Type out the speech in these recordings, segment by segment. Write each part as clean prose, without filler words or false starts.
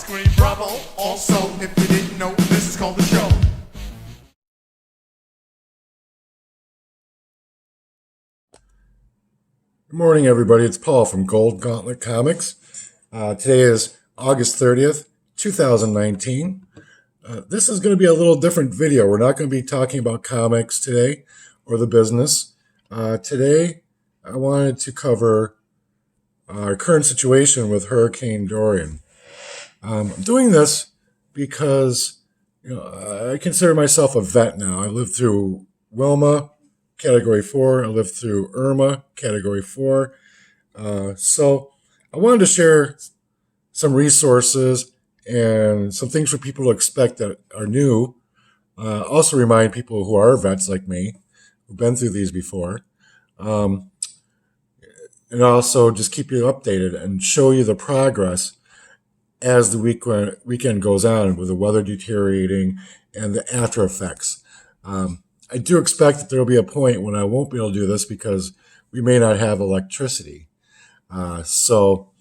scream bravo. Also, if you didn't know, this is called the show. Good morning, everybody. It's Paul from Gold Gauntlet Comics. Today is August 30th, 2019. This is going to be a little different video. We're not going to be talking about comics today or the business. Today, I wanted to cover our current situation with Hurricane Dorian. I'm doing this because I consider myself a vet now. I lived through Wilma, Category 4. I lived through Irma, Category 4. So I wanted to share some resources and some things for people to expect that are new. Also remind people who are vets like me, who've been through these before. And also just keep you updated and show you the progress as the weekend goes on with the weather deteriorating and the after effects. I do expect that there will be a point when I won't be able to do this because we may not have electricity. So,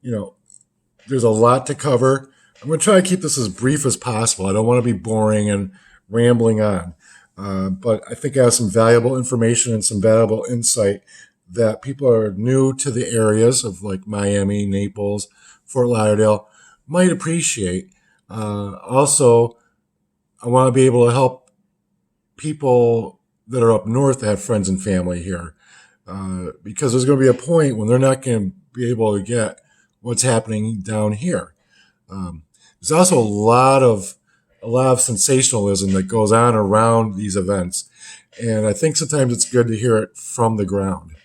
there's a lot to cover. I'm going to try to keep this as brief as possible. I don't want to be boring and rambling on. But I think I have some valuable information and some valuable insight that people are new to the areas of like Miami, Naples, Fort Lauderdale might appreciate. Also, I want to be able to help people that are up north that have friends and family here. Because there's going to be a point when they're not going to be able to get what's happening down here. There's also a lot of sensationalism that goes on around these events. And I think sometimes it's good to hear it from the ground.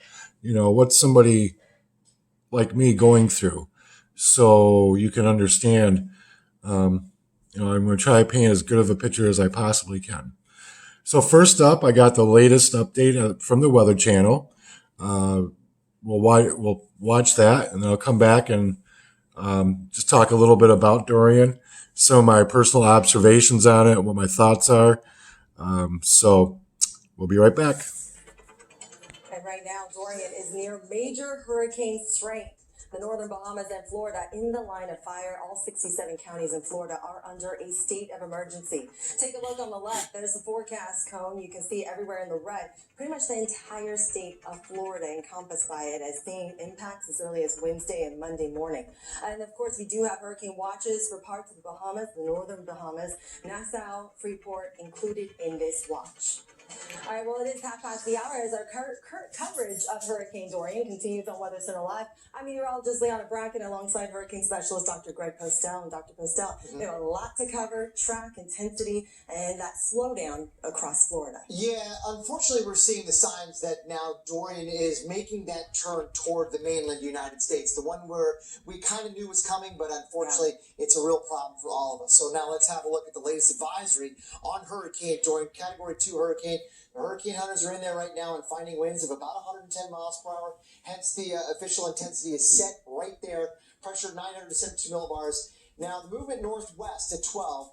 What's somebody like me going through so you can understand. I'm going to try to paint as good of a picture as I possibly can. So first up, I got the latest update from the Weather Channel. We'll watch that, and then I'll come back and just talk a little bit about Dorian, some of my personal observations on it, what my thoughts are. So we'll be right back. And right now, Dorian is near major hurricane strength. The northern Bahamas and Florida in the line of fire. All 67 counties in Florida are under a state of emergency. Take a look on the left. There's the forecast cone. You can see everywhere in the red. Pretty much the entire state of Florida encompassed by it, as seeing impacts as early as Wednesday and Monday morning. And of course, we do have hurricane watches for parts of the Bahamas, the northern Bahamas, Nassau, Freeport included in this watch. All right, well, it is 5:30 as our current coverage of Hurricane Dorian continues on Weather Center Live. I'm meteorologist Leanna Bracken alongside hurricane specialist Dr. Greg Postel. And Dr. Postel, we have a lot to cover, track, intensity, and that slowdown across Florida. Yeah, unfortunately, we're seeing the signs that now Dorian is making that turn toward the mainland United States, the one where we kind of knew was coming, but unfortunately, it's a real problem for all of us. So now let's have a look at the latest advisory on Hurricane Dorian, Category 2 hurricane. The hurricane hunters are in there right now and finding winds of about 110 miles per hour. Hence, the official intensity is set right there. Pressure 972 millibars. Now, the movement northwest at 12,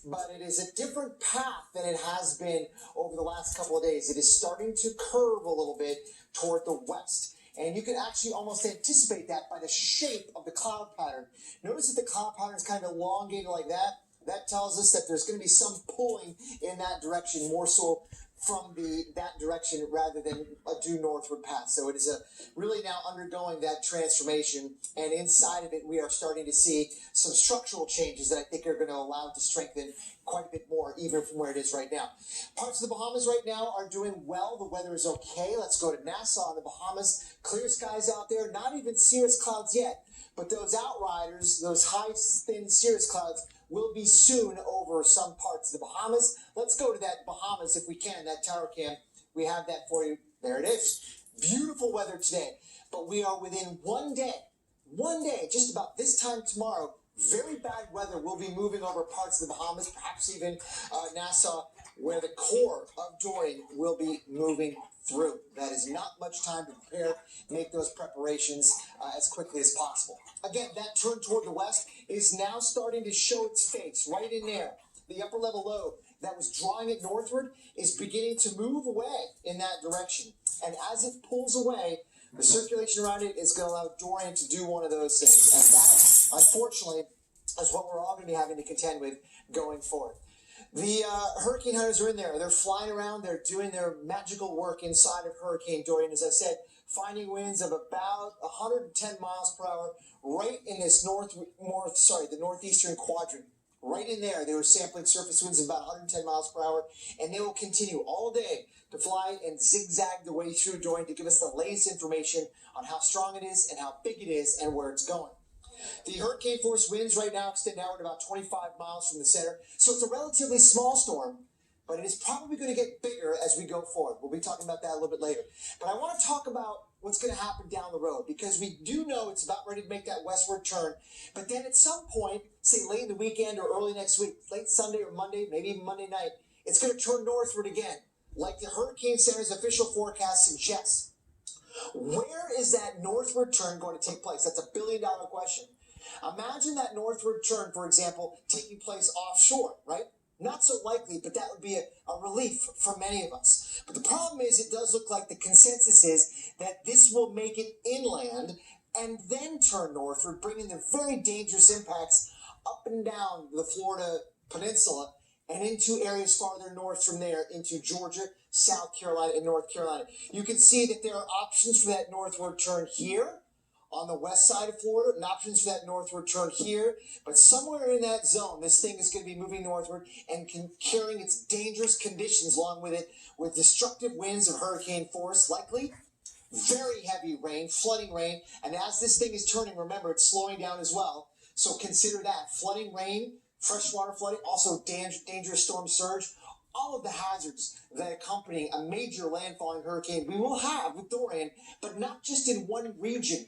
but it is a different path than it has been over the last couple of days. It is starting to curve a little bit toward the west. And you can actually almost anticipate that by the shape of the cloud pattern. Notice that the cloud pattern is kind of elongated like that. That tells us that there's going to be some pulling in that direction, more so from that direction rather than a due northward path. So it is really now undergoing that transformation, and inside of it we are starting to see some structural changes that I think are going to allow it to strengthen quite a bit more even from where it is right now. Parts of the Bahamas right now are doing well. The weather is okay. Let's go to Nassau in the Bahamas. Clear skies out there, not even cirrus clouds yet, but those outriders, those high thin cirrus clouds, will be soon over some parts of the Bahamas. Let's go to that Bahamas if we can, that tower cam. We have that for you. There it is. Beautiful weather today, but we are within one day, just about this time tomorrow, very bad weather will be moving over parts of the Bahamas, perhaps even Nassau, where the core of Dorian will be moving through. That is not much time to prepare, make those preparations as quickly as possible. Again, that turn toward the west is now starting to show its face right in there. The upper level low that was drawing it northward is beginning to move away in that direction. And as it pulls away, the circulation around it is going to allow Dorian to do one of those things. And that, unfortunately, is what we're all going to be having to contend with going forward. The hurricane hunters are in there. They're flying around. They're doing their magical work inside of Hurricane Dorian. As I said, finding winds of about 110 miles per hour right in this the northeastern quadrant. Right in there, they were sampling surface winds of about 110 miles per hour, and they will continue all day to fly and zigzag the way through Dorian to give us the latest information on how strong it is and how big it is and where it's going. The hurricane force winds right now extend outward about 25 miles from the center, so it's a relatively small storm, but it is probably going to get bigger as we go forward. We'll be talking about that a little bit later. But I want to talk about what's going to happen down the road, because we do know it's about ready to make that westward turn. But then at some point, say late in the weekend or early next week, late Sunday or Monday, maybe even Monday night, it's going to turn northward again, like the Hurricane Center's official forecast suggests. Where is that northward turn going to take place? That's $1 billion question. Imagine that northward turn, for example, taking place offshore, right? Not so likely, but that would be a relief for many of us. But the problem is, it does look like the consensus is that this will make it inland and then turn northward, bringing the very dangerous impacts up and down the Florida peninsula and into areas farther north from there, into Georgia, South Carolina, and North Carolina. You can see that there are options for that northward turn here on the west side of Florida, and options for that northward turn here. But somewhere in that zone, this thing is going to be moving northward and carrying its dangerous conditions along with it, with destructive winds of hurricane force, likely very heavy rain, flooding rain. And as this thing is turning, remember, it's slowing down as well. So consider that. Flooding rain, freshwater flooding, also dangerous storm surge. All of the hazards that accompany a major landfalling hurricane we will have with Dorian, but not just in one region.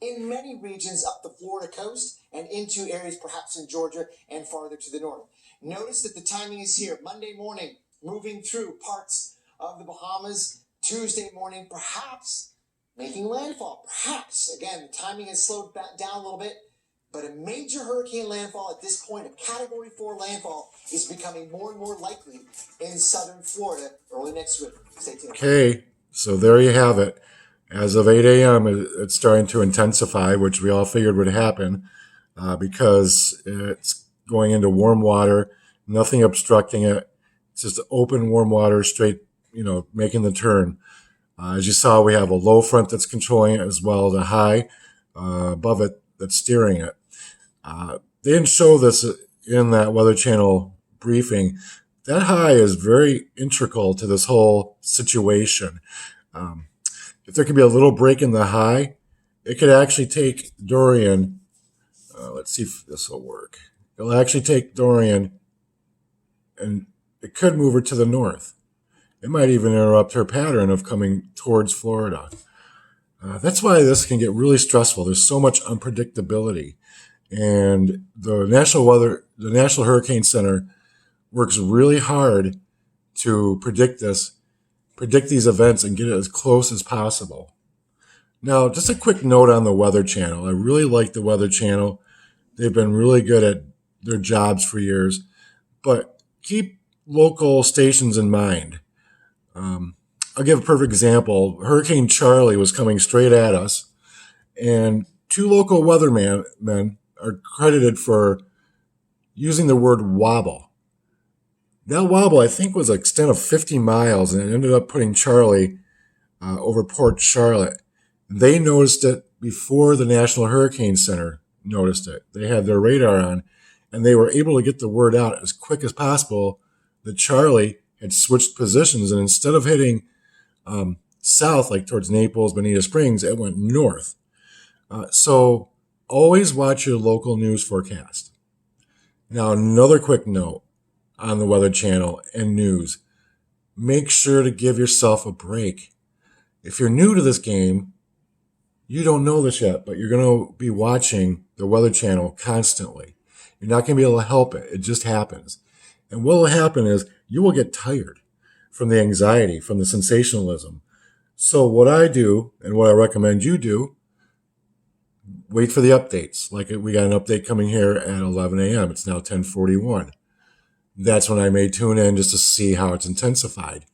In many regions up the Florida coast and into areas perhaps in Georgia and farther to the north. Notice that the timing is here. Monday morning, moving through parts of the Bahamas. Tuesday morning, perhaps making landfall. Perhaps. Again, the timing has slowed back down a little bit. But a major hurricane landfall at this point, a Category 4 landfall, is becoming more and more likely in southern Florida early next week. Stay tuned. Okay, so there you have it. As of 8 a.m., it's starting to intensify, which we all figured would happen because it's going into warm water, nothing obstructing it. It's just open, warm water, straight, making the turn. As you saw, we have a low front that's controlling it, as well as a high above it that's steering it. They didn't show this in that Weather Channel briefing. That high is very integral to this whole situation. If there could be a little break in the high, it could actually take Dorian. Let's see if this will work. It'll actually take Dorian, and it could move her to the north. It might even interrupt her pattern of coming towards Florida. That's why this can get really stressful. There's so much unpredictability. And the National Hurricane Center works really hard to predict these events and get it as close as possible. Now, just a quick note on the Weather Channel. I really like the Weather Channel. They've been really good at their jobs for years, but keep local stations in mind. I'll give a perfect example. Hurricane Charlie was coming straight at us, and two local weathermen are credited for using the word wobble. That wobble, I think, was an extent of 50 miles, and it ended up putting Charlie over Port Charlotte. They noticed it before the National Hurricane Center noticed it. They had their radar on, and they were able to get the word out as quick as possible that Charlie had switched positions, and instead of hitting south, like towards Naples, Bonita Springs, it went north. So always watch your local news forecast. Now, another quick note on the Weather Channel and news. Make sure to give yourself a break. If you're new to this game, you don't know this yet, but you're going to be watching the Weather Channel constantly. You're not going to be able to help it. It just happens. And what will happen is you will get tired from the anxiety, from the sensationalism. So what I do, and what I recommend you do, wait for the updates. Like we got an update coming here at 11 a.m. It's now 10:41. That's when I may tune in just to see how it's intensified.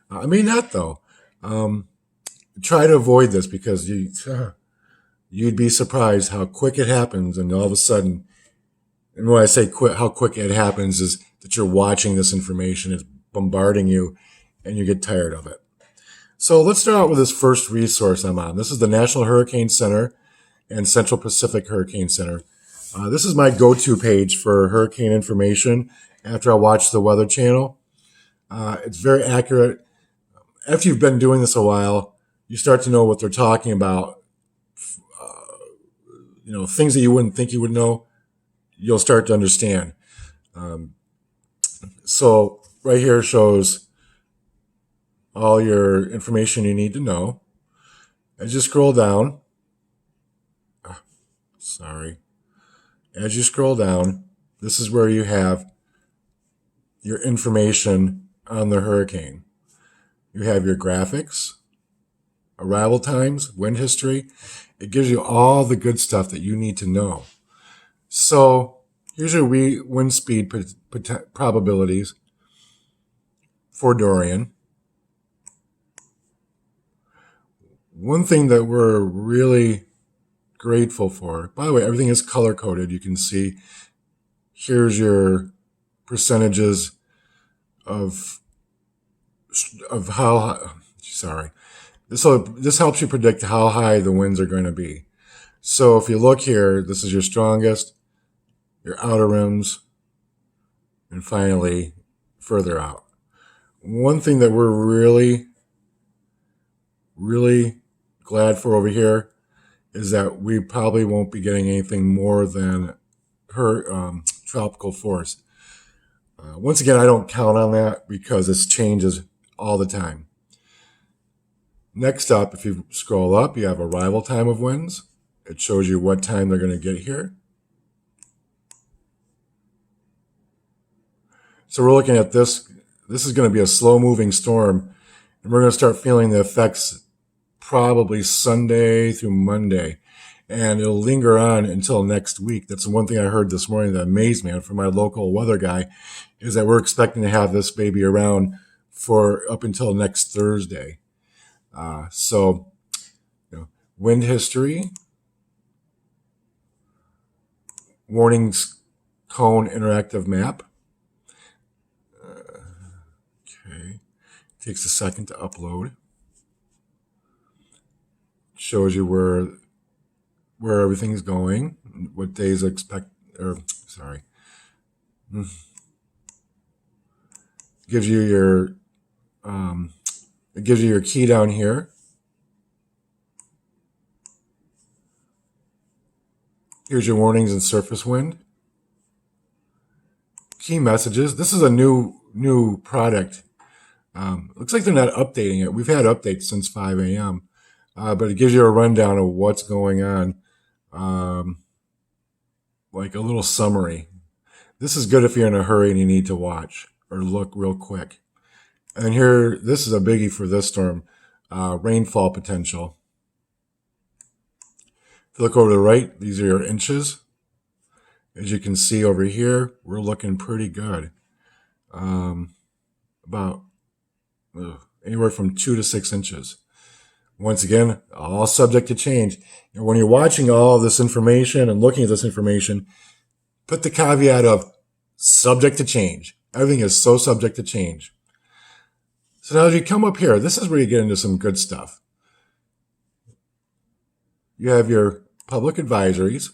I may not, though. Try to avoid this because you'd be surprised how quick it happens, and all of a sudden And when I say quick, how quick it happens is that you're watching this information, it's bombarding you, and you get tired of it. So let's start out with this first resource I'm on. This is the National Hurricane Center and Central Pacific Hurricane Center. This is my go-to page for hurricane information after I watch the Weather Channel. It's very accurate. After you've been doing this a while, you start to know what they're talking about. Things that you wouldn't think you would know, you'll start to understand. So right here shows all your information you need to know. As you scroll down, as you scroll down, this is where you have your information on the hurricane. You have your graphics, arrival times, wind history. It gives you all the good stuff that you need to know. So here's your wind speed probabilities for Dorian. One thing that we're really grateful for, by the way, everything is color coded. You can see here's your percentages of how, this helps you predict how high the winds are going to be. So if you look here, this is your strongest, your outer rims, and finally further out. One thing that we're really, really glad for over here is that we probably won't be getting anything more than tropical force. Once again, I don't count on that because this changes all the time. Next up, if you scroll up, you have arrival time of winds. It shows you what time they're going to get here. So we're looking at this. This is going to be a slow-moving storm, and we're going to start feeling the effects probably Sunday through Monday, and it'll linger on until next week. That's the one thing I heard this morning that amazed me from my local weather guy, is that we're expecting to have this baby around for up until next Thursday. Wind history, warnings cone interactive map. Okay, takes a second to upload. Shows you where everything's going, what days gives you your it gives you your key down here. Here's your warnings and surface wind. Key messages. This is a new product. Looks like they're not updating it. We've had updates since 5 a.m. But it gives you a rundown of what's going on, like a little summary. This is good if you're in a hurry and you need to watch or look real quick. And here, this is a biggie for this storm, rainfall potential. If you look over to the right, these are your inches. As you can see over here, we're looking pretty good. About anywhere from 2 to 6 inches. Once again, all subject to change. And when you're watching all of this information and looking at this information, put the caveat of subject to change. Everything is so subject to change. So now as you come up here, this is where you get into some good stuff. You have your public advisories.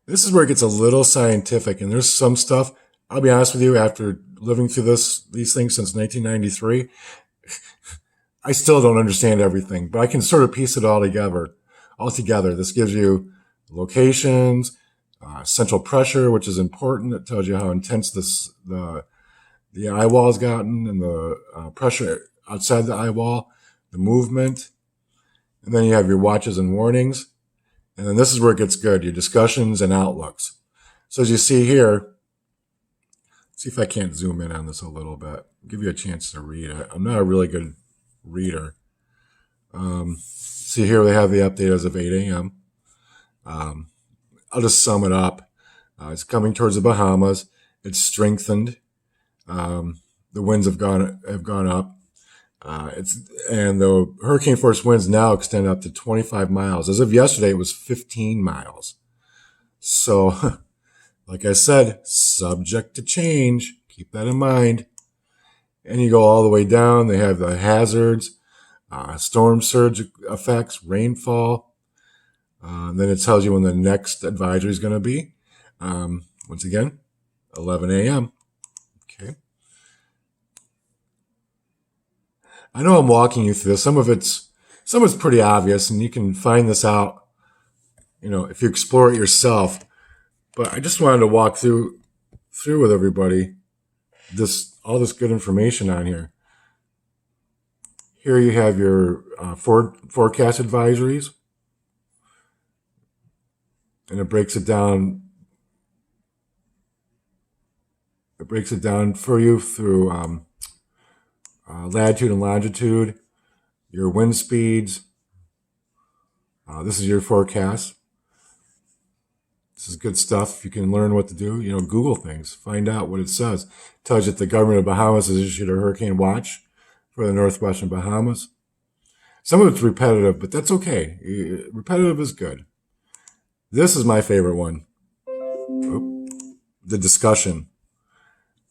This is where it gets a little scientific, and there's some stuff, I'll be honest with you, after living through these things since 1993, I still don't understand everything, but I can sort of piece it all together. This gives you locations, central pressure, which is important. It tells you how intense the eye wall has gotten and the pressure outside the eye wall, the movement. And then you have your watches and warnings. And then this is where it gets good, your discussions and outlooks. So as you see here, see if I can't zoom in on this a little bit, give you a chance to read it. I'm not a really good reader. See here they have the update as of 8 a.m. I'll just sum it up. It's coming towards the Bahamas. It's strengthened. The winds have gone up. And the hurricane force winds now extend up to 25 miles. As of yesterday, it was 15 miles. So Like I said, subject to change. Keep that in mind. And you go all the way down. They have the hazards, storm surge effects, rainfall. Then it tells you when the next advisory is going to be. Once again, 11 a.m. Okay. I know I'm walking you through this. Some of it's pretty obvious, and you can find this out, if you explore it yourself. But I just wanted to walk through with everybody all this good information on here. Here you have your forecast advisories, and it breaks it down. It breaks it down for you through latitude and longitude, your wind speeds. This is your forecast. This is good stuff. You can learn what to do. Google things. Find out what it says. It tells you that the government of Bahamas has issued a hurricane watch for the northwestern Bahamas. Some of it's repetitive, but that's okay. Repetitive is good. This is my favorite one. The discussion.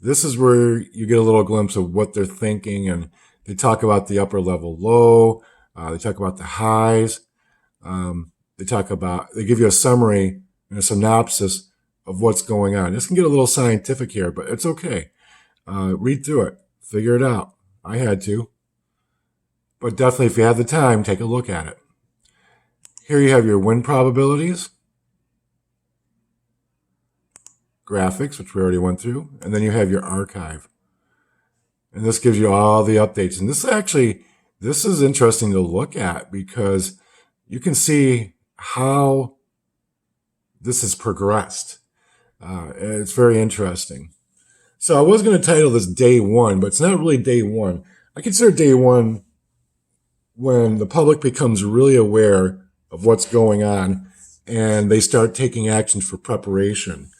This is where you get a little glimpse of what they're thinking, and they talk about the upper level low. They talk about the highs. They give you a summary and a synopsis of what's going on. This can get a little scientific here, but it's okay. Read through it. Figure it out. I had to. But definitely, if you have the time, take a look at it. Here you have your wind probabilities, graphics, which we already went through, and then you have your archive. And this gives you all the updates. And this is interesting to look at because you can see how this has progressed. It's very interesting. So I was going to title this Day 1, but it's not really Day 1. I consider Day 1 when the public becomes really aware of what's going on and they start taking actions for preparation.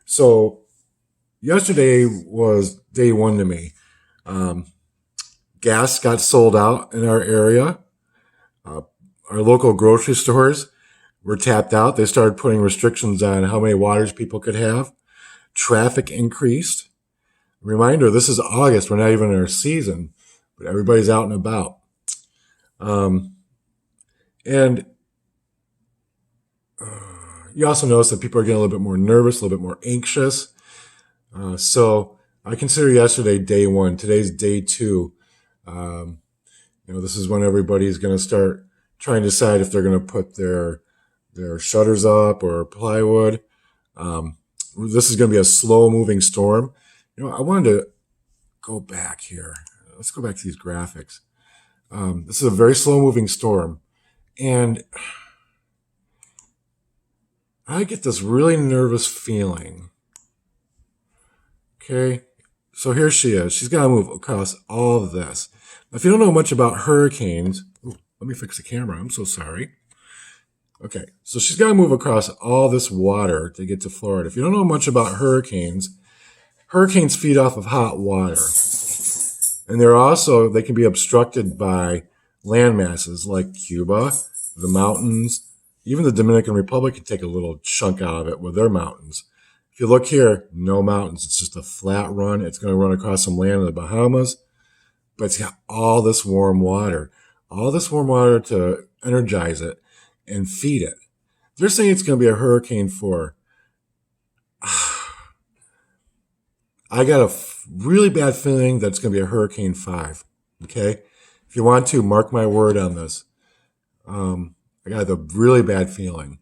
So yesterday was Day 1 to me. Gas got sold out in our area. Our local grocery stores were tapped out. They started putting restrictions on how many waters people could have. Traffic increased. Reminder, this is August. We're not even in our season, but everybody's out and about. And you also notice that people are getting a little bit more nervous, a little bit more anxious. So I consider yesterday Day 1. Today's Day 2. This is when everybody's going to start trying to decide if they're going to put their shutters up or plywood. This is going to be a slow-moving storm. I wanted to go back here. Let's go back to these graphics. This is a very slow-moving storm. And I get this really nervous feeling. Okay, so here she is. She's got to move across all of this. Now, if you don't know much about hurricanes, let me fix the camera. I'm so sorry. Okay, so she's got to move across all this water to get to Florida. If you don't know much about hurricanes feed off of hot water. And they can be obstructed by land masses like Cuba, the mountains. Even the Dominican Republic can take a little chunk out of it with their mountains. If you look here, no mountains. It's just a flat run. It's going to run across some land in the Bahamas. But it's got all this warm water. All this warm water to energize it and feed it. They're saying it's going to be a hurricane for... I got a really bad feeling that it's going to be a Hurricane 5. Okay? If you want to, mark my word on this. I got a really bad feeling.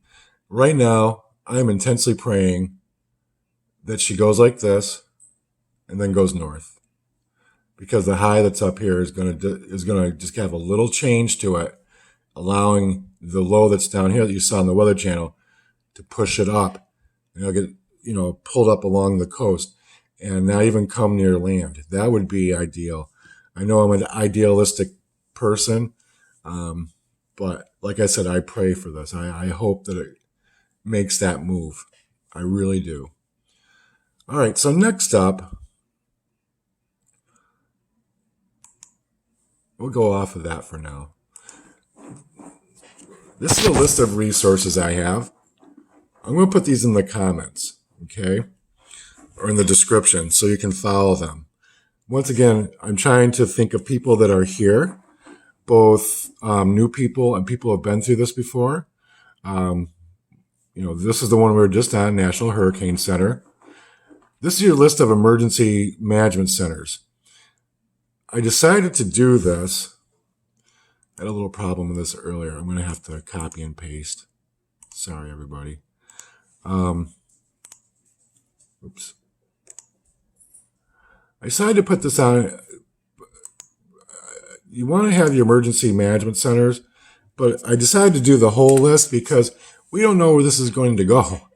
Right now, I'm intensely praying that she goes like this and then goes north. Because the high that's up here is going to just have a little change to it, allowing the low that's down here that you saw on the Weather Channel to push it up. And it'll get, pulled up along the coast and not even come near land. That would be ideal. I know I'm an idealistic person, but like I said, I pray for this. I hope that it makes that move. I really do. All right, so next up, we'll go off of that for now. This is a list of resources I have. I'm going to put these in the comments, okay? or in the description so you can follow them. Once again, I'm trying to think of people that are here, both new people and people who have been through this before. This is the one we were just on, National Hurricane Center. This is your list of emergency management centers. I decided to do this. I had a little problem with this earlier. I'm going to have to copy and paste. Sorry, everybody. Oops. I decided to put this on. You want to have your emergency management centers, but I decided to do the whole list because we don't know where this is going to go.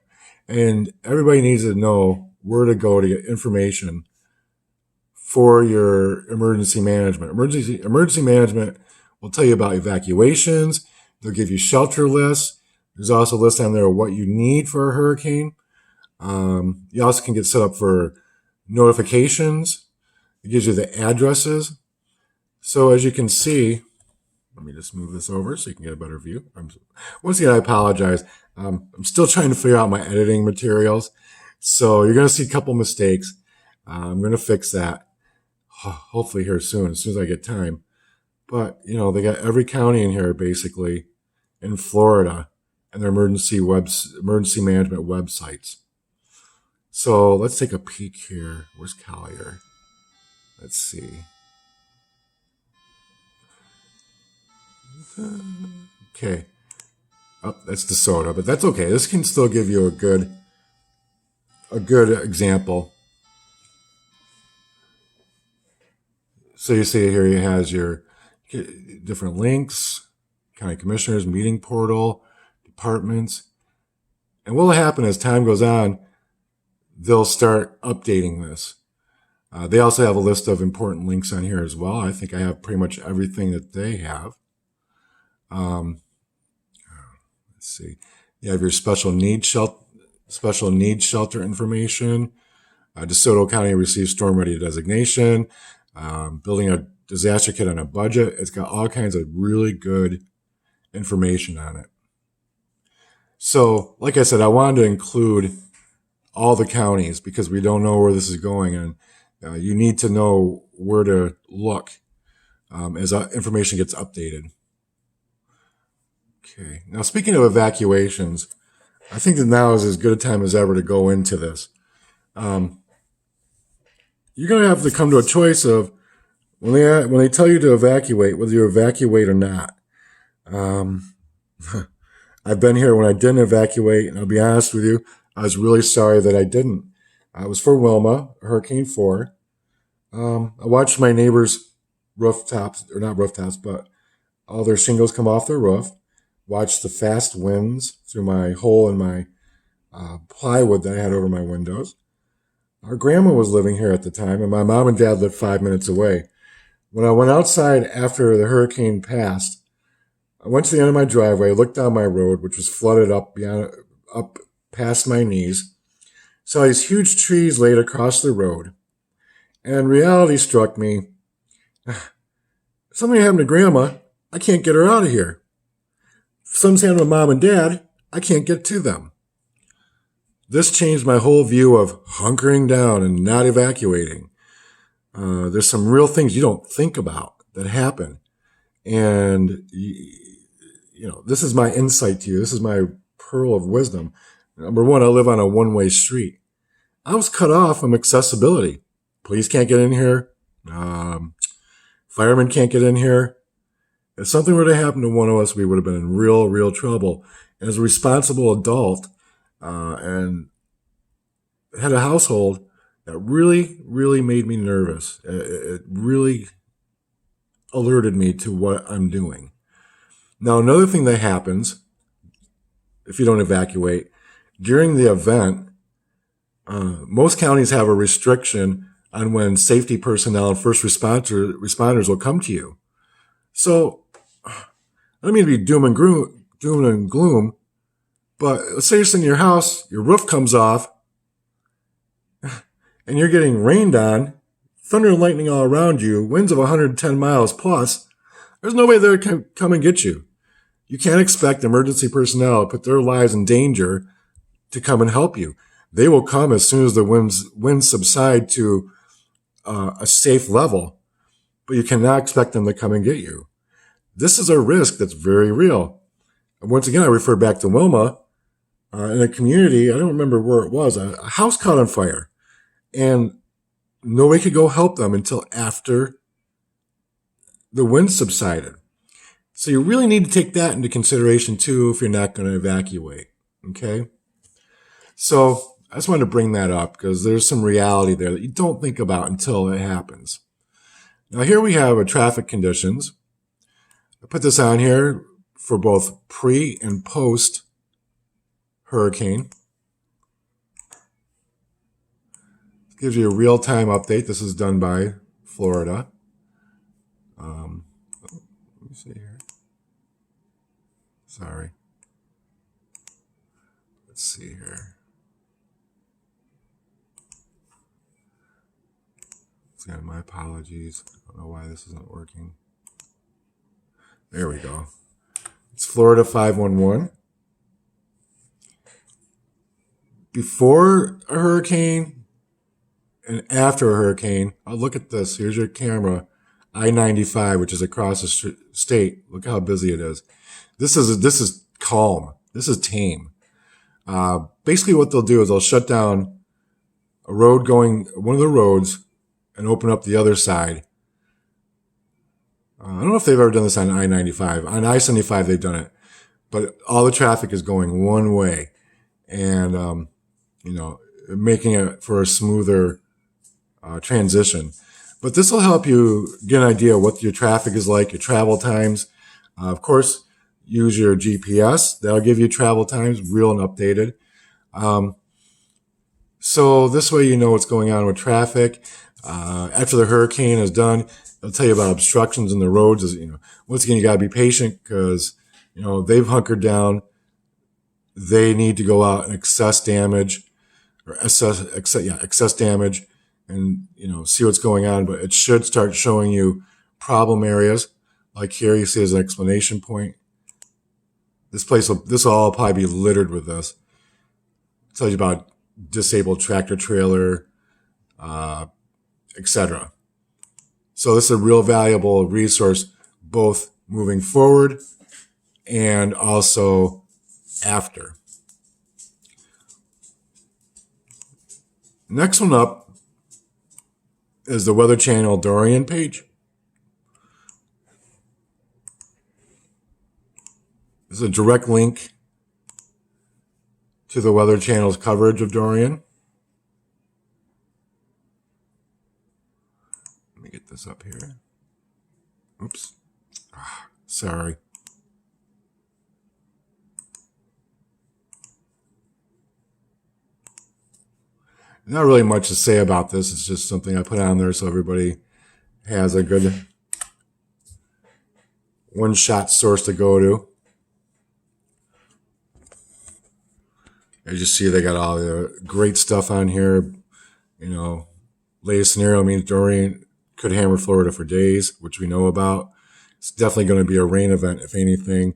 And everybody needs to know where to go to get information for your emergency management. Emergency management will tell you about evacuations. They'll give you shelter lists. There's also a list on there of what you need for a hurricane. You also can get set up for notifications. It gives you the addresses. So as you can see, let me just move this over so you can get a better view. Once again, I apologize. I'm still trying to figure out my editing materials. So you're going to see a couple mistakes. I'm going to fix that hopefully here soon, as soon as I get time. But, they got every county in here basically in Florida and their emergency management websites. So let's take a peek here. Where's Collier? Let's see. Okay. Oh, that's DeSoto, but that's okay. This can still give you a good example. So you see here, he has your different links, county commissioners, meeting portal, departments. And what will happen as time goes on, they'll start updating this. They also have a list of important links on here as well. I think I have pretty much everything that they have. Let's see. You have your special needs shelter information. DeSoto County receives storm ready designation. Building a disaster kit on a budget. It's got all kinds of really good information on it. So, like I said, I wanted to include all the counties because we don't know where this is going, and you need to know where to look as information gets updated. Okay. Now, speaking of evacuations, I think that now is as good a time as ever to go into this. You're going to have to come to a choice of when they tell you to evacuate, whether you evacuate or not. I've been here when I didn't evacuate, and I'll be honest with you, I was really sorry that I didn't. I was for Wilma, Hurricane 4. I watched my neighbors' rooftops, or not rooftops, but all their shingles come off their roof. Watched the fast winds through my hole in my plywood that I had over my windows. Our grandma was living here at the time, and my mom and dad lived 5 minutes away. When I went outside after the hurricane passed, I went to the end of my driveway, looked down my road, which was flooded up past my knees, saw these huge trees laid across the road, and reality struck me. If something happened to Grandma, I can't get her out of here. If something's happened to Mom and Dad, I can't get to them. This changed my whole view of hunkering down and not evacuating. There's some real things you don't think about that happen. And, this is my insight to you. This is my pearl of wisdom. Number one, I live on a one-way street. I was cut off from accessibility. Police can't get in here. Firemen can't get in here. If something were to happen to one of us, we would have been in real, real trouble. And as a responsible adult, and had a household that really, really made me nervous. It really alerted me to what I'm doing. Now, another thing that happens if you don't evacuate, during the event, most counties have a restriction on when safety personnel and first responders will come to you. So, I don't mean to be doom and gloom, but let's say you're sitting in your house, your roof comes off, and you're getting rained on, thunder and lightning all around you, winds of 110 miles plus. There's no way they can come and get you. You can't expect emergency personnel to put their lives in danger to come and help you. They will come as soon as the winds subside to a safe level, but you cannot expect them to come and get you. This is a risk that's very real. And once again, I refer back to Wilma. In a community, I don't remember where it was, a house caught on fire. And nobody could go help them until after the wind subsided. So you really need to take that into consideration too if you're not going to evacuate. Okay? So I just wanted to bring that up because there's some reality there that you don't think about until it happens. Now here we have a traffic conditions. I put this on here for both pre and post hurricane. It gives you a real-time update. This is done by Florida. Let me see here. Sorry. Let's see here. Again, my apologies. I don't know why this isn't working. There we go. It's Florida 511. Before a hurricane and after a hurricane, oh, look at this. Here's your camera. I-95, which is across the state. Look how busy it is. This is calm. This is tame. Basically what they'll do is they'll shut down a road going, one of the roads, and open up the other side. I don't know if they've ever done this on I-95. On I-75, they've done it. But all the traffic is going one way. And, making it for a smoother transition. But this will help you get an idea of what your traffic is like, your travel times. Of course, use your GPS. That'll give you travel times, real and updated. So this way you know what's going on with traffic. After the hurricane is done, it'll tell you about obstructions in the roads. Once again, you got to be patient because, they've hunkered down. They need to go out and assess damage and, see what's going on. But it should start showing you problem areas. Like here, you see there's an explanation point. This will all probably be littered with this. It tells you about disabled tractor trailer, etc. So this is a real valuable resource, both moving forward and also after. Next one up is the Weather Channel Dorian page. This is a direct link to the Weather Channel's coverage of Dorian. Let me get this up here. Oops. Sorry. Not really much to say about this. It's just something I put on there so everybody has a good one-shot source to go to. As you see, they got all the great stuff on here. Latest scenario means Dorian could hammer Florida for days, which we know about. It's definitely going to be a rain event, if anything.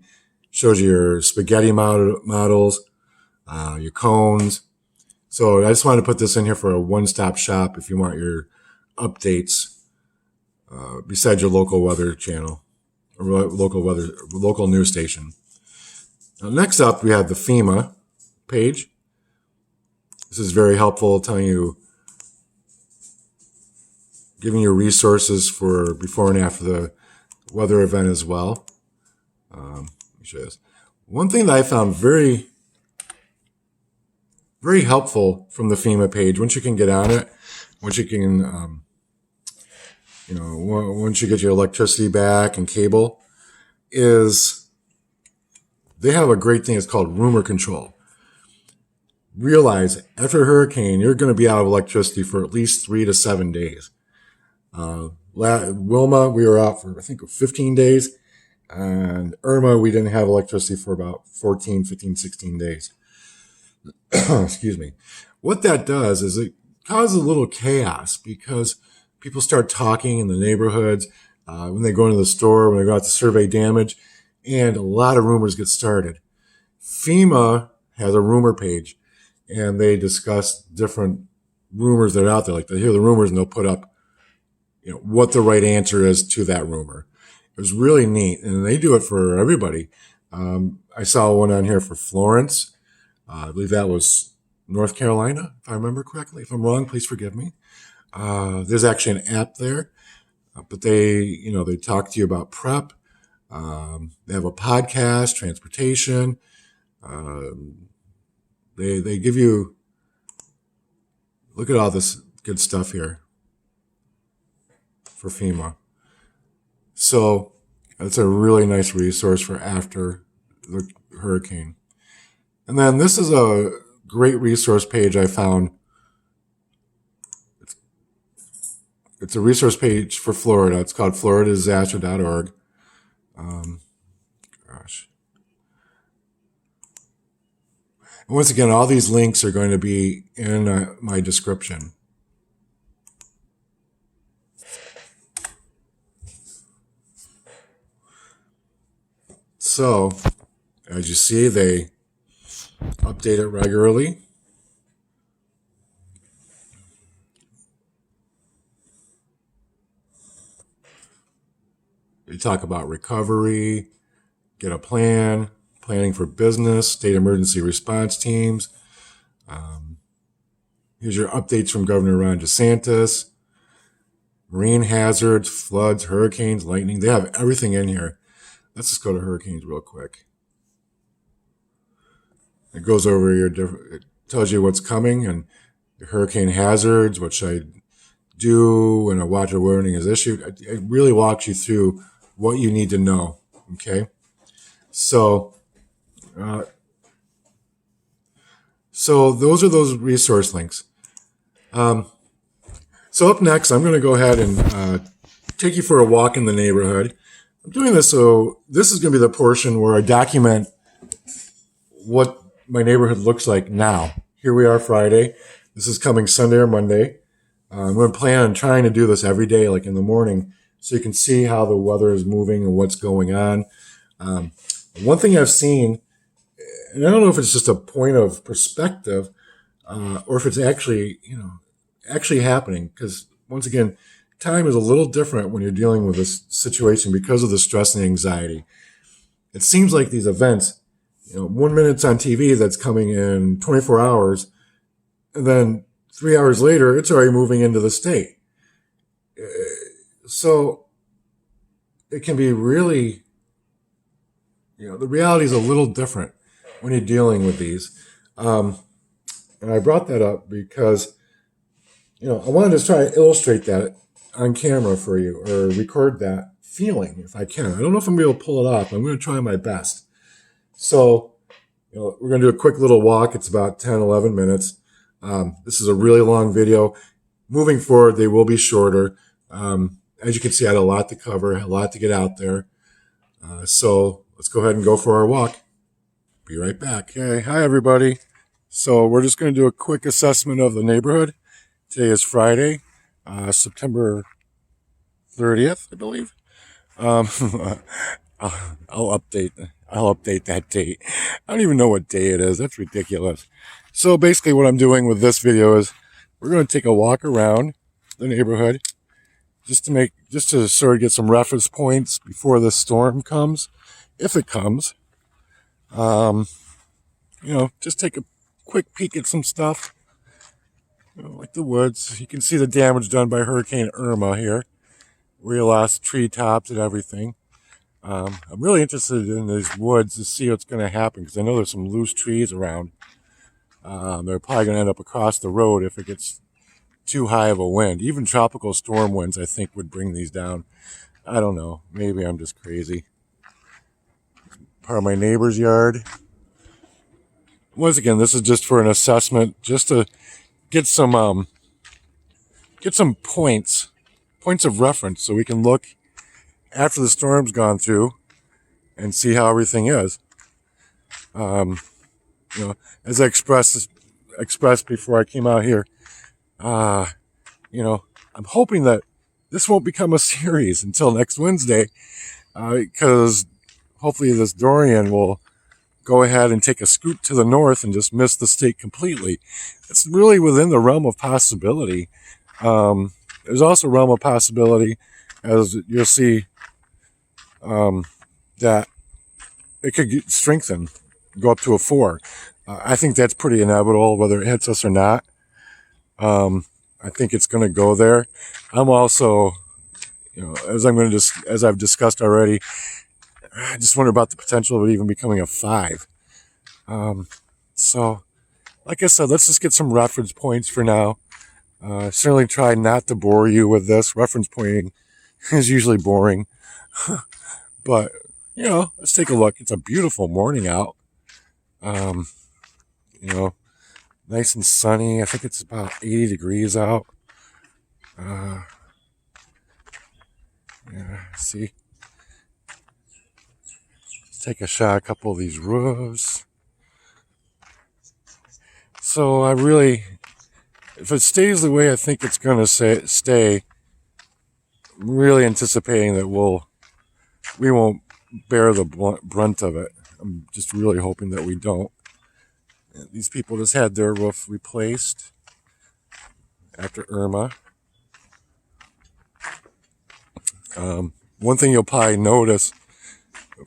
Shows you your spaghetti models, your cones. So I just wanted to put this in here for a one-stop shop if you want your updates besides your local weather channel or local news station. Now, next up, we have the FEMA page. This is very helpful, telling you, giving you resources for before and after the weather event as well. Let me show you this. One thing that I found very helpful from the FEMA page, once you can get on it, once you can, once you get your electricity back and cable, is they have a great thing. It's called rumor control. Realize after a hurricane, you're going to be out of electricity for at least 3 to 7 days. Wilma, we were out for, I think, 15 days. And Irma, we didn't have electricity for about 14, 15, 16 days. Excuse me. What that does is it causes a little chaos because people start talking in the neighborhoods when they go into the store, when they go out to survey damage, and a lot of rumors get started. FEMA has a rumor page, and they discuss different rumors that are out there. Like they hear the rumors and they'll put up, what the right answer is to that rumor. It was really neat, and they do it for everybody. I saw one on here for Florence. I believe that was North Carolina, if I remember correctly. If I'm wrong, please forgive me. There's actually an app there, but they talk to you about prep. They have a podcast, transportation. They give you, look at all this good stuff here for FEMA. So it's a really nice resource for after the hurricane. And then this is a great resource page I found. It's a resource page for Florida. It's called floridadisaster.org. Gosh. And once again, all these links are going to be in my description. So, as you see, they update it regularly. They talk about recovery, get a plan, planning for business, state emergency response teams. Here's your updates from Governor Ron DeSantis. Marine hazards, floods, hurricanes, lightning. They have everything in here. Let's just go to hurricanes real quick. It goes over it tells you what's coming and your hurricane hazards, what should I do when a water warning is issued. It really walks you through what you need to know. Okay. So those are those resource links. So up next, I'm going to go ahead and take you for a walk in the neighborhood. I'm doing this so this is going to be the portion where I document what my neighborhood looks like now. Here we are Friday. This is coming Sunday or Monday. I'm going to plan on trying to do this every day, like in the morning, so you can see how the weather is moving and what's going on. One thing I've seen, and I don't know if it's just a point of perspective or if it's actually happening, because once again, time is a little different when you're dealing with this situation because of the stress and anxiety. It seems like these events, 1 minute it's on TV that's coming in 24 hours, and then 3 hours later, it's already moving into the state. So it can be really, the reality is a little different when you're dealing with these. And I brought that up because, I wanted to try to illustrate that on camera for you or record that feeling if I can. I don't know if I'm going to be able to pull it off. I'm going to try my best. So, we're going to do a quick little walk. It's about 10, 11 minutes. This is a really long video. Moving forward, they will be shorter. As you can see, I had a lot to cover, a lot to get out there. So let's go ahead and go for our walk. Be right back. Okay. Hi, everybody. So we're just going to do a quick assessment of the neighborhood. Today is Friday, September 30th, I believe. I'll update that date. I don't even know what day it is. That's ridiculous. So basically what I'm doing with this video is we're going to take a walk around the neighborhood just to sort of get some reference points before the storm comes, if it comes. Just take a quick peek at some stuff, like the woods. You can see the damage done by Hurricane Irma here. We lost treetops and everything. I'm really interested in these woods to see what's going to happen because I know there's some loose trees around. They're probably going to end up across the road if it gets too high of a wind. Even tropical storm winds, I think, would bring these down. I don't know. Maybe I'm just crazy. Part of my neighbor's yard. Once again, this is just for an assessment, just to get some points of reference so we can look after the storm's gone through and see how everything is. As I expressed before I came out here, I'm hoping that this won't become a series until next Wednesday, because hopefully this Dorian will go ahead and take a scoot to the north and just miss the state completely. It's really within the realm of possibility. There's also a realm of possibility, as you'll see, that it could get strengthened, go up to a 4. I think that's pretty inevitable, whether it hits us or not. I think it's going to go there. I'm also, as I've discussed already, I just wonder about the potential of it even becoming a 5. So, like I said, let's just get some reference points for now. Certainly try not to bore you with this. Reference pointing is usually boring. But, let's take a look. It's a beautiful morning out. Nice and sunny. I think it's about 80 degrees out. See? Let's take a shot at a couple of these roofs. So if it stays the way I think it's going to stay, I'm really anticipating that we won't bear the brunt of it. I'm just really hoping that we don't. These people just had their roof replaced after Irma. One thing you'll probably notice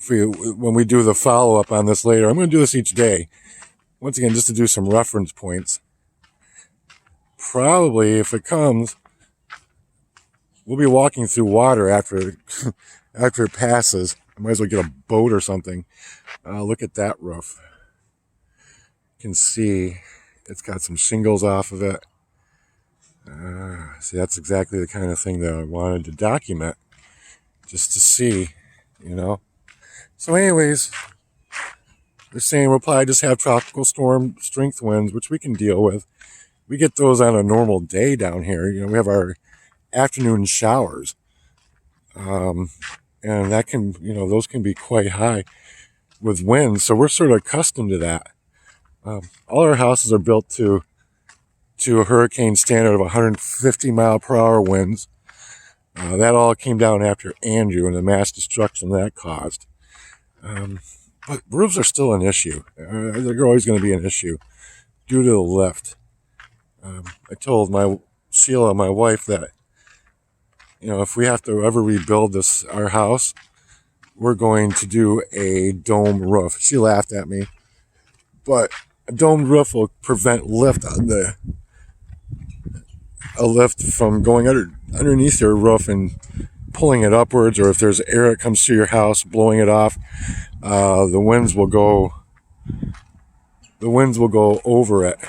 when we do the follow-up on this later, I'm going to do this each day. Once again, just to do some reference points. Probably, if it comes, we'll be walking through water after it passes. I might as well get a boat or something. Look at that roof. You can see it's got some shingles off of it. See, that's exactly the kind of thing that I wanted to document, just to see, So anyways, they're saying we'll probably just have tropical storm strength winds, which we can deal with. We get those on a normal day down here. We have our afternoon showers. And that can, those can be quite high with winds. So we're sort of accustomed to that. All our houses are built to a hurricane standard of 150 mile per hour winds. That all came down after Andrew and the mass destruction that caused. But roofs are still an issue. They're always going to be an issue due to the lift. I told Sheila, my wife, that if we have to ever rebuild our house, we're going to do a dome roof. She laughed at me, but a domed roof will prevent a lift from going underneath your roof and pulling it upwards, or if there's air that comes through your house, blowing it off. The winds will go over it.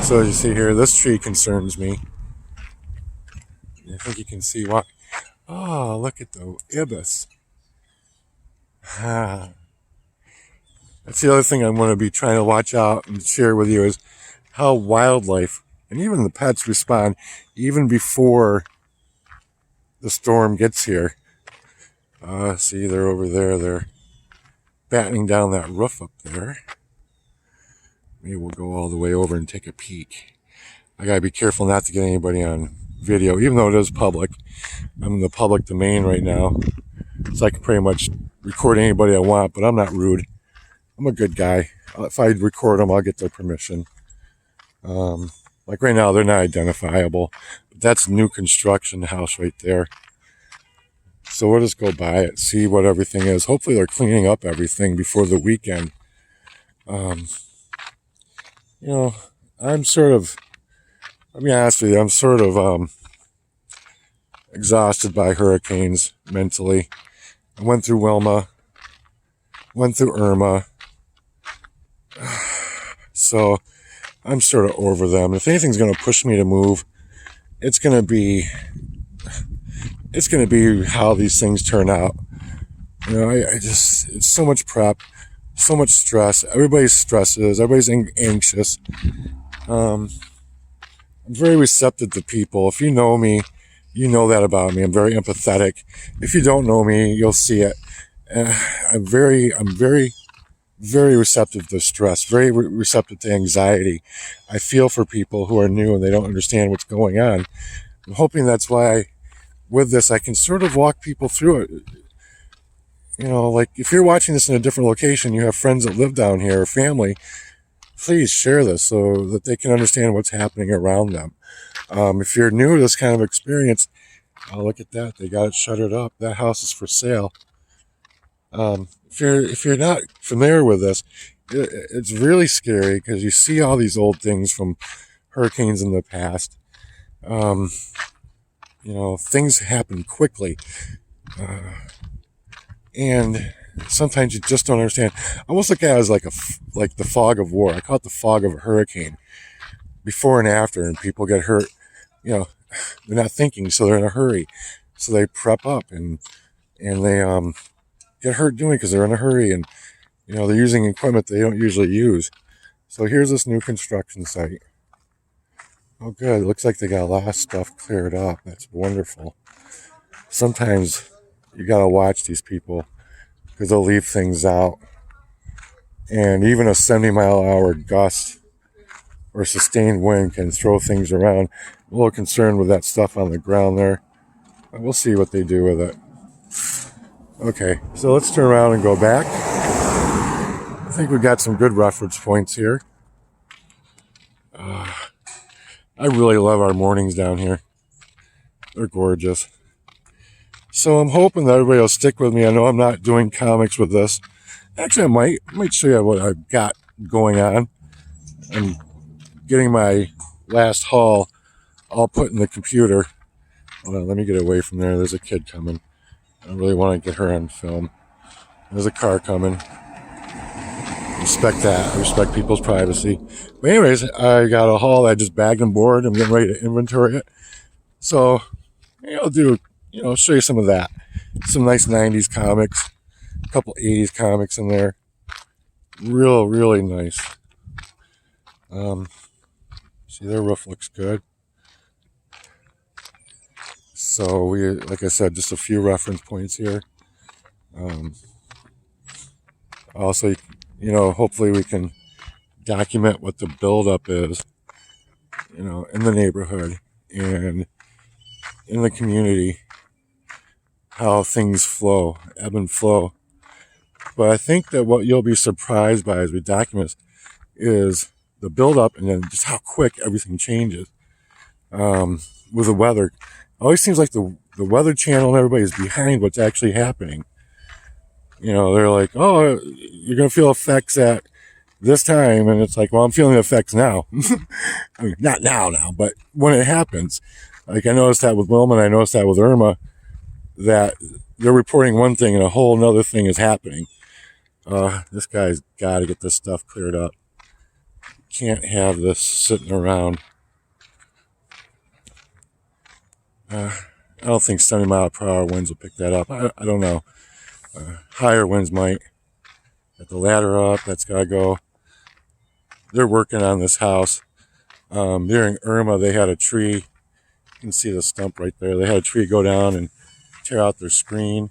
So as you see here, this tree concerns me. I think you can see why. Oh, look at the ibis. That's the other thing I'm going to be trying to watch out and share with you is how wildlife and even the pets respond even before the storm gets here. See, they're over there. They're battening down that roof up there. Maybe we'll go all the way over and take a peek. I gotta be careful not to get anybody on video, even though it is public. I'm in the public domain right now, so I can pretty much record anybody I want, but I'm not rude. I'm a good guy. If I record them, I'll get their permission. Like right now, they're not identifiable. But that's new construction house right there. So we'll just go by it, see what everything is. Hopefully they're cleaning up everything before the weekend. I'll be honest with you, I'm sort of exhausted by hurricanes mentally. I went through Wilma, went through Irma, so I'm sort of over them. If anything's going to push me to move, it's going to be how these things turn out. It's so much prep, so much stress. Everybody's stresses, everybody's anxious. I'm very receptive to people. If you know me, you know that about me. I'm very empathetic. If you don't know me, you'll see it. I'm very, very receptive to stress, very receptive to anxiety. I feel for people who are new and they don't understand what's going on. I'm hoping that's why with this, I can sort of walk people through it. like if you're watching this in a different location, you have friends that live down here or family, please share this so that they can understand what's happening around them. If you're new to this kind of experience, look at that. They got it shuttered up. That house is for sale. If you're not familiar with this, it's really scary because you see all these old things from hurricanes in the past. Things happen quickly. And sometimes you just don't understand. I almost look at it as like the fog of war. I call it the fog of a hurricane. Before and after, and people get hurt. They're not thinking, so they're in a hurry. So they prep up and they get hurt doing it because they're in a hurry, and they're using equipment they don't usually use. So here's this new construction site. Oh, good. It looks like they got a lot of stuff cleared up. That's wonderful. Sometimes you got to watch these people because they'll leave things out. And even a 70-mile-an-hour gust or sustained wind can throw things around. I'm a little concerned with that stuff on the ground there. But we'll see what they do with it. Okay, so let's turn around and go back. I think we got some good reference points here. I really love our mornings down here. They're gorgeous. So I'm hoping that everybody will stick with me. I know I'm not doing comics with this. Actually, I might show you what I've got going on. I'm getting my last haul all put in the computer. Hold on, let me get away from there. There's a kid coming. I really want to get her on film. There's a car coming. Respect that. I respect people's privacy. But anyways, I got a haul. I just bagged and board. I'm getting ready to inventory it. So I'll do, show you some of that. Some nice 90s comics. A couple 80s comics in there. Really nice. See, their roof looks good. So like I said, just a few reference points here. Also, hopefully we can document what the buildup is, in the neighborhood and in the community, how things flow, ebb and flow. But I think that what you'll be surprised by as we document is the buildup and then just how quick everything changes. With the weather, it always seems like the Weather Channel and everybody is behind what's actually happening. They're like, oh, you're going to feel effects at this time. And it's like, well, I'm feeling the effects now. I mean, not now, but when it happens. Like I noticed that with Wilma, and I noticed that with Irma, that they're reporting one thing and a whole nother thing is happening. This guy's got to get this stuff cleared up. Can't have this sitting around. I don't think 70-mile-per-hour winds will pick that up. I don't know. Higher winds might. Got the ladder up. That's got to go. They're working on this house. During Irma, they had a tree. You can see the stump right there. They had a tree go down and tear out their screen.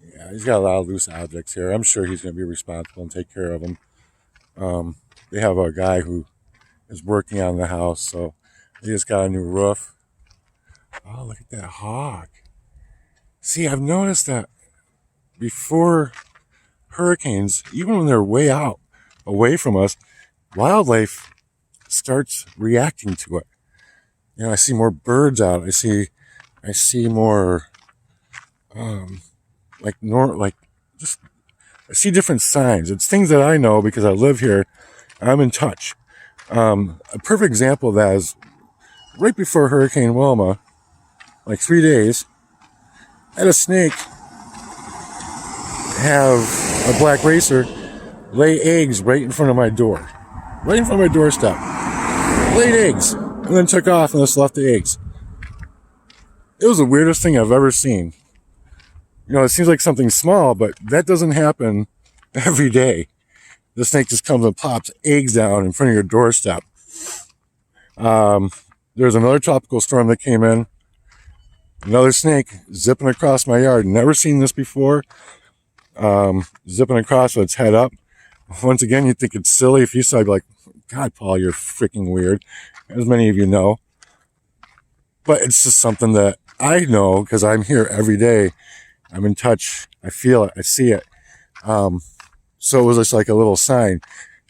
Yeah, he's got a lot of loose objects here. I'm sure he's going to be responsible and take care of them. They have a guy who is working on the house, so they just got a new roof. Oh, look at that hawk. See, I've noticed that before hurricanes, even when they're way out, away from us, wildlife starts reacting to it. I see more birds out. I see more, I see different signs. It's things that I know because I live here. I'm in touch. A perfect example of that is right before Hurricane Wilma, like 3 days, I had a snake have a black racer lay eggs right in front of my door. Right in front of my doorstep. Laid eggs. And then took off and just left the eggs. It was the weirdest thing I've ever seen. It seems like something small, but that doesn't happen every day. The snake just comes and plops eggs down in front of your doorstep. There's another tropical storm that came in. Another snake zipping across my yard. Never seen this before. Zipping across with its head up. Once again, you'd think it's silly. If you saw it, you'd be like, God, Paul, you're freaking weird. As many of you know. But it's just something that I know because I'm here every day I'm in touch. I feel it. I see it. So it was just like a little sign.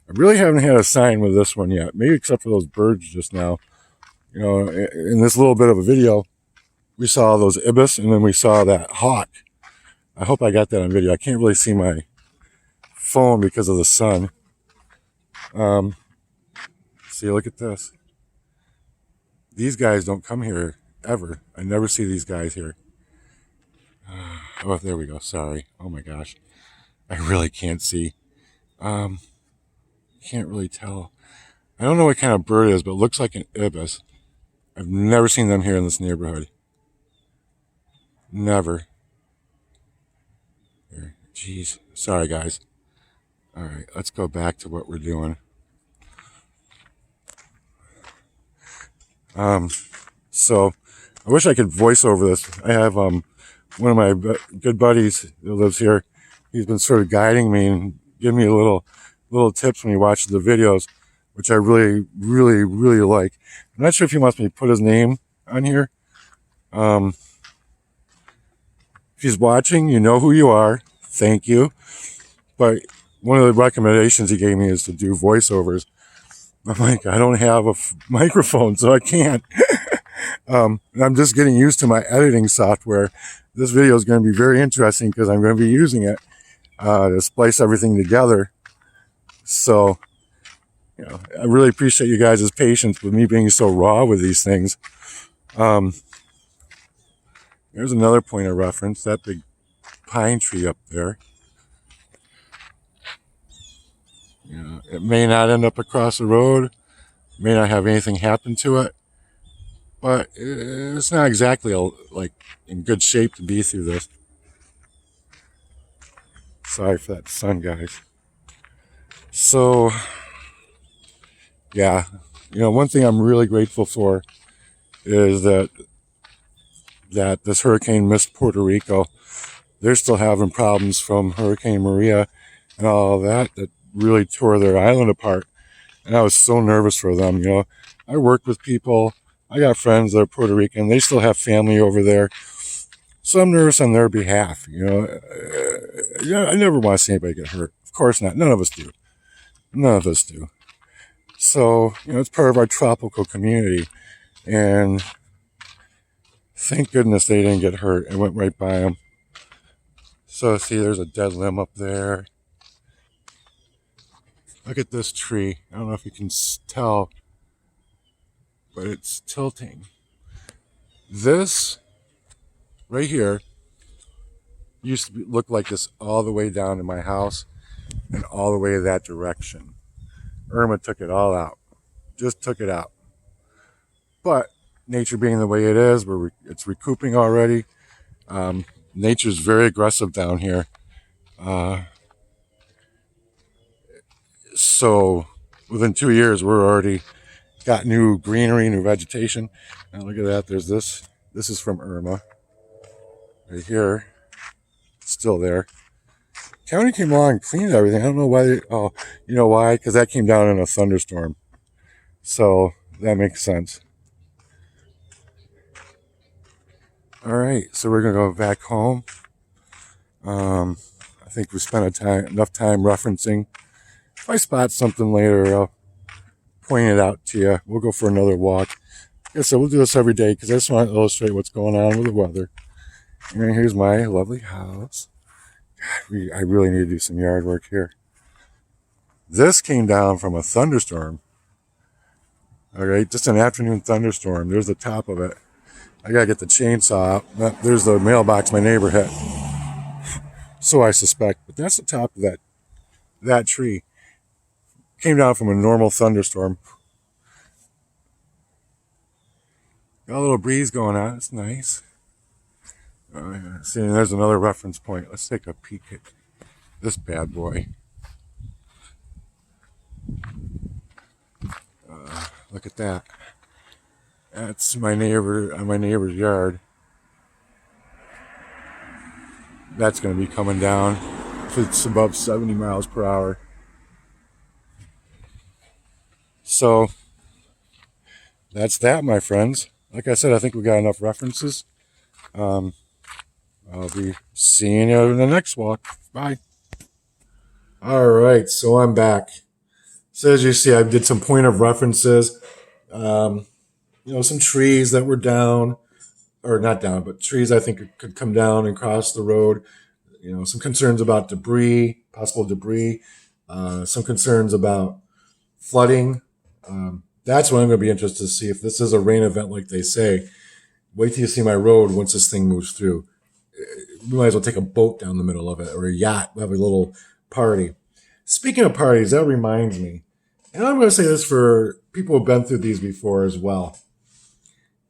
I really haven't had a sign with this one yet, maybe except for those birds just now. You know, in this little bit of a video, we saw those ibis, and then we saw that hawk. I hope I got that on video. I can't really see my phone because of the sun. See, look at this. These guys don't come here ever. I never see these guys here. Oh, there we go. Sorry. Oh my gosh. I really can't see. Can't really tell. I don't know what kind of bird it is, but it looks like an ibis. I've never seen them here in this neighborhood. Never. Here. Jeez. Sorry, guys. All right, let's go back to what we're doing. So I wish I could voice over this. I have one of my good buddies that lives here. He's been sort of guiding me and giving me little tips when he watches the videos, which I really, really, really like. I'm not sure if he wants me to put his name on here. If he's watching, you know who you are. Thank you. But one of the recommendations he gave me is to do voiceovers. I'm like, I don't have a microphone, so I can't. And I'm just getting used to my editing software. This video is going to be very interesting because I'm going to be using it to splice everything together. So, you know, I really appreciate you guys' patience with me being so raw with these things. There's another point of reference, that big pine tree up there. You know, it may not end up across the road, may not have anything happen to it, but it's not exactly like in good shape to be through this. Sorry for that sun, guys. So, yeah, you know, one thing I'm really grateful for is that this hurricane missed Puerto Rico. They're still having problems from Hurricane Maria and all of that really tore their island apart. And I was so nervous for them. You know, I worked with people. I got friends that are Puerto Rican. They still have family over there. So I'm nervous on their behalf. You know, I never want to see anybody get hurt. Of course not. None of us do. None of us do. So, you know, it's part of our tropical community. And thank goodness they didn't get hurt. It went right by them. So, see, there's a dead limb up there. Look at this tree. I don't know if you can tell, but it's tilting. This right here used to look like this all the way down to my house and all the way that direction. Irma took it all out. Just took it out. But nature being the way it is, it's recouping already. Nature's very aggressive down here. So within 2 years, we're already got new greenery, new vegetation. Now look at that. There's this. This is from Irma. Right here. It's still there. County came along and cleaned everything. I don't know why. You know why? Because that came down in a thunderstorm. So that makes sense. All right. So we're going to go back home. I think we spent enough time referencing. If I spot something later, I'll point it out to you. We'll go for another walk. Like I said, we'll do this every day because I just want to illustrate what's going on with the weather. And here's my lovely house. God, I really need to do some yard work here. This came down from a thunderstorm. All right, just an afternoon thunderstorm. There's the top of it. I gotta get the chainsaw out. There's the mailbox my neighbor hit. So I suspect, but that's the top of that tree. Came down from a normal thunderstorm. Got a little breeze going on. It's nice. See, there's another reference point. Let's take a peek at this bad boy. Look at that. That's my neighbor's yard. That's going to be coming down if it's above 70 miles per hour. So that's that, my friends. Like I said, I think we got enough references. I'll be seeing you in the next walk. Bye. All right, so I'm back. So as you see, I did some point of references. Some trees that were down, or not down, but trees I think could come down and cross the road. Some concerns about debris, possible debris. Some concerns about flooding. That's what I'm going to be interested to see if this is a rain event like they say. Wait till you see my road once this thing moves through. We might as well take a boat down the middle of it, or a yacht. We'll have a little party. Speaking of parties, that reminds me, and I'm going to say this for people who've been through these before as well.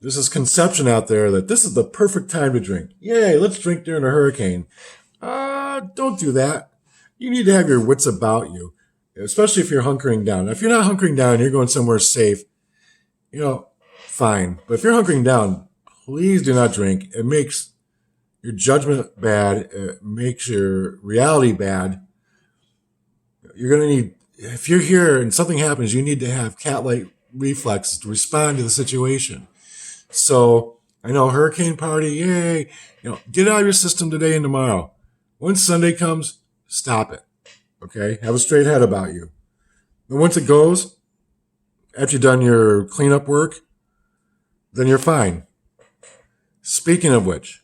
There's this conception out there that this is the perfect time to drink. Yay, let's drink during a hurricane. Don't do that. You need to have your wits about you, especially if you're hunkering down. If you're not hunkering down, you're going somewhere safe, fine. But if you're hunkering down, please do not drink. It makes your judgment bad. It makes your reality bad. You're going to need, if you're here and something happens, you need to have cat-like reflexes to respond to the situation. So I know hurricane party, yay. Get it out of your system today and tomorrow. Once Sunday comes, stop it. Okay? Have a straight head about you. And once it goes, after you've done your cleanup work, then you're fine. Speaking of which,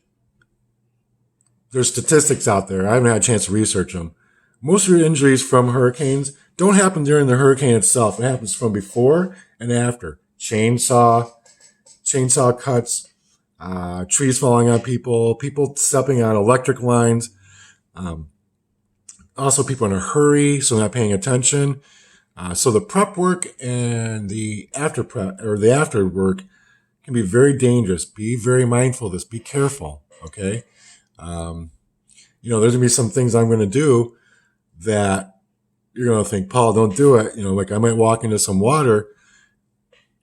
there's statistics out there. I haven't had a chance to research them. Most of your injuries from hurricanes don't happen during the hurricane itself. It happens from before and after. Chainsaw cuts, trees falling on people stepping on electric lines, also people in a hurry, so not paying attention. So the prep work and the after prep or the after work can be very dangerous. Be very mindful of this. Be careful. Okay. There's gonna be some things I'm going to do that you're going to think, Paul, don't do it. Like I might walk into some water,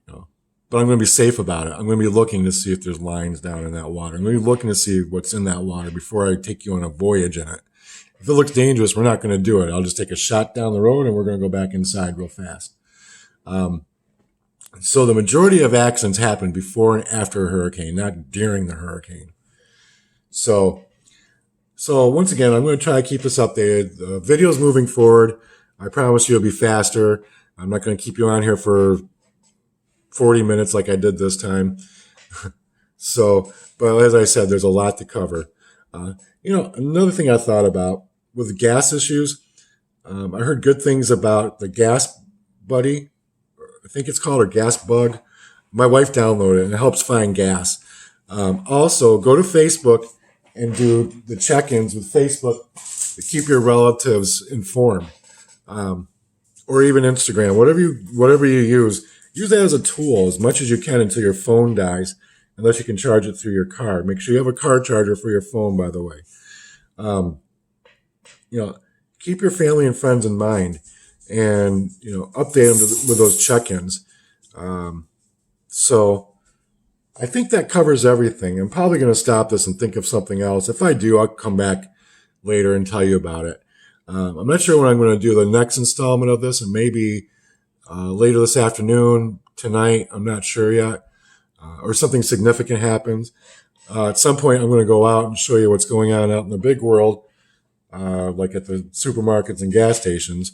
but I'm going to be safe about it. I'm going to be looking to see if there's lines down in that water. I'm going to be looking to see what's in that water before I take you on a voyage in it. If it looks dangerous, we're not going to do it. I'll just take a shot down the road and we're going to go back inside real fast. So the majority of accidents happen before and after a hurricane, not during the hurricane. So once again, I'm going to try to keep this updated. The video's moving forward. I promise you it'll be faster. I'm not going to keep you on here for 40 minutes like I did this time. But as I said, there's a lot to cover. Another thing I thought about with gas issues, I heard good things about the Gas Buddy. I think it's called, or Gas Bug. My wife downloaded it and it helps find gas. Also, go to Facebook and do the check-ins with Facebook to keep your relatives informed. Or even Instagram, whatever you use that as a tool as much as you can until your phone dies, unless you can charge it through your car. Make sure you have a car charger for your phone, by the way. Keep your family and friends in mind and, update them with those check-ins. So I think that covers everything. I'm probably going to stop this and think of something else. If I do, I'll come back later and tell you about it. I'm not sure when I'm going to do the next installment of this, and maybe later this afternoon, tonight, I'm not sure yet, or something significant happens. At some point, I'm going to go out and show you what's going on out in the big world, like at the supermarkets and gas stations,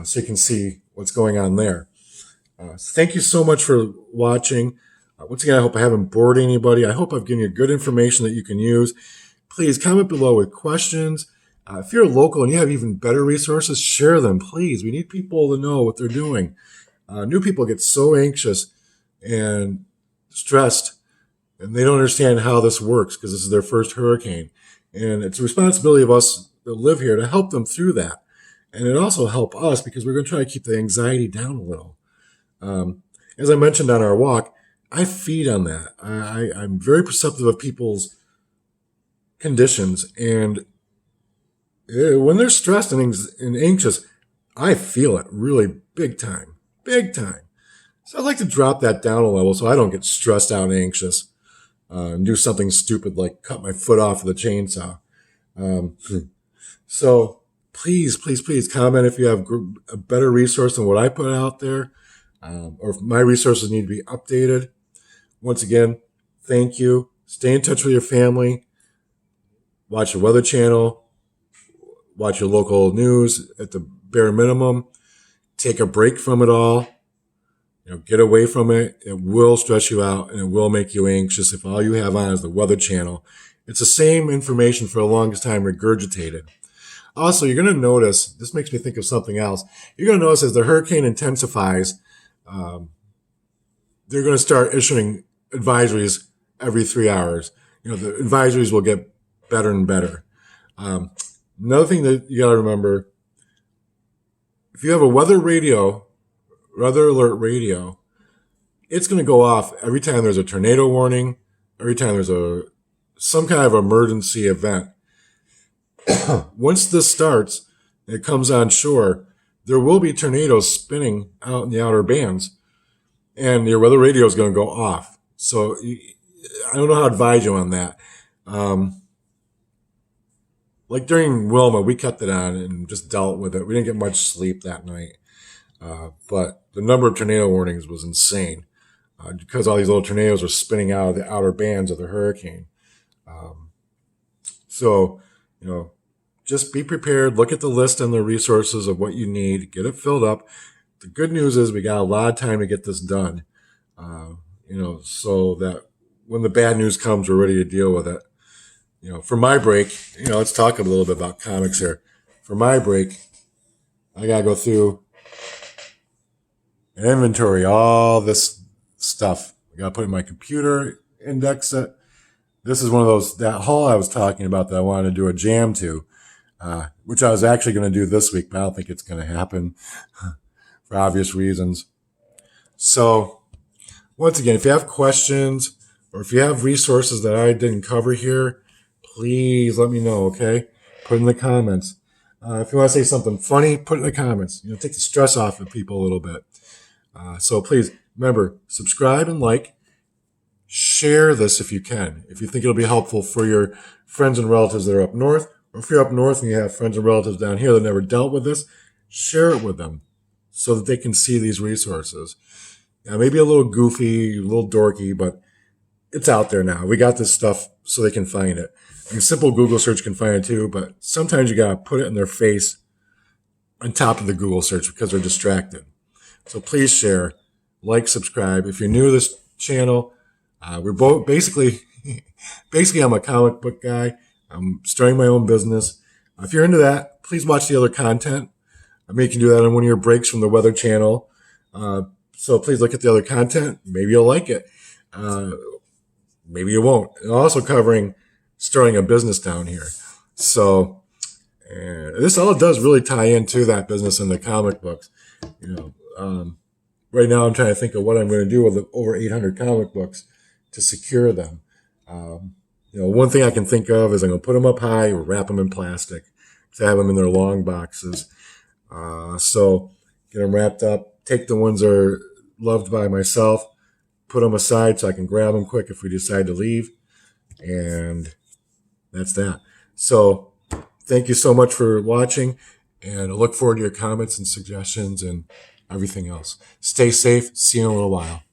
so you can see what's going on there. So thank you so much for watching. Once again, I hope I haven't bored anybody. I hope I've given you good information that you can use. Please comment below with questions. If you're local and you have even better resources, share them, please. We need people to know what they're doing. New people get so anxious and stressed, and they don't understand how this works because this is their first hurricane. And it's a responsibility of us that live here to help them through that. And it also help us because we're going to try to keep the anxiety down a little. As I mentioned on our walk, I feed on that. I'm very perceptive of people's conditions, and when they're stressed and anxious, I feel it really big time. So I'd like to drop that down a level so I don't get stressed out and anxious and do something stupid like cut my foot off with a chainsaw. So please comment if you have a better resource than what I put out there, or if my resources need to be updated. Once again, thank you. Stay in touch with your family. watch the Weather Channel, watch your local news at the bare minimum, take a break from it all, get away from it. It will stress you out and it will make you anxious if all you have on is the Weather Channel. It's the same information for the longest time regurgitated. Also, you're going to notice, this makes me think of something else. You're going to notice as the hurricane intensifies, they're going to start issuing advisories every 3 hours. The advisories will get better and better. Another thing that you got to remember, if you have a weather alert radio, it's going to go off every time there's a tornado warning, every time there's some kind of emergency event. Once this starts, and it comes on shore, there will be tornadoes spinning out in the outer bands, and your weather radio is going to go off. So I don't know how to advise you on that. Like during Wilma, we kept it on and just dealt with it. We didn't get much sleep that night. But the number of tornado warnings was insane because all these little tornadoes were spinning out of the outer bands of the hurricane. So, just be prepared. Look at the list and the resources of what you need. Get it filled up. The good news is we got a lot of time to get this done, so that when the bad news comes, we're ready to deal with it. For my break, let's talk a little bit about comics here. For my break, I got to go through and inventory all this stuff. I got to put it in my computer, index it. This is one of that haul I was talking about that I wanted to do a jam to, which I was actually going to do this week, but I don't think it's going to happen for obvious reasons. So, once again, if you have questions or if you have resources that I didn't cover here, please let me know, okay? Put it in the comments. If you want to say something funny, put it in the comments. Take the stress off of people a little bit. So please, remember, subscribe and like. Share this if you can. If you think it'll be helpful for your friends and relatives that are up north, or if you're up north and you have friends and relatives down here that never dealt with this, share it with them so that they can see these resources. Now, maybe a little goofy, a little dorky, but it's out there now. We got this stuff so they can find it. A simple Google search can find it too, but sometimes you got to put it in their face on top of the Google search because they're distracted. So please share, like, subscribe. If you're new to this channel, we're both basically I'm a comic book guy. I'm starting my own business. If you're into that, please watch the other content. Maybe you can do that on one of your breaks from the Weather Channel. So please look at the other content. Maybe you'll like it. Maybe you won't. And also covering starting a business down here. So this all does really tie into that business and the comic books. Right now I'm trying to think of what I'm going to do with over 800 comic books to secure them. One thing I can think of is I'm going to put them up high or wrap them in plastic because I have them in their long boxes. So get them wrapped up, take the ones that are loved by myself, put them aside so I can grab them quick if we decide to leave. And that's that. So thank you so much for watching, and I look forward to your comments and suggestions and everything else. Stay safe. See you in a little while.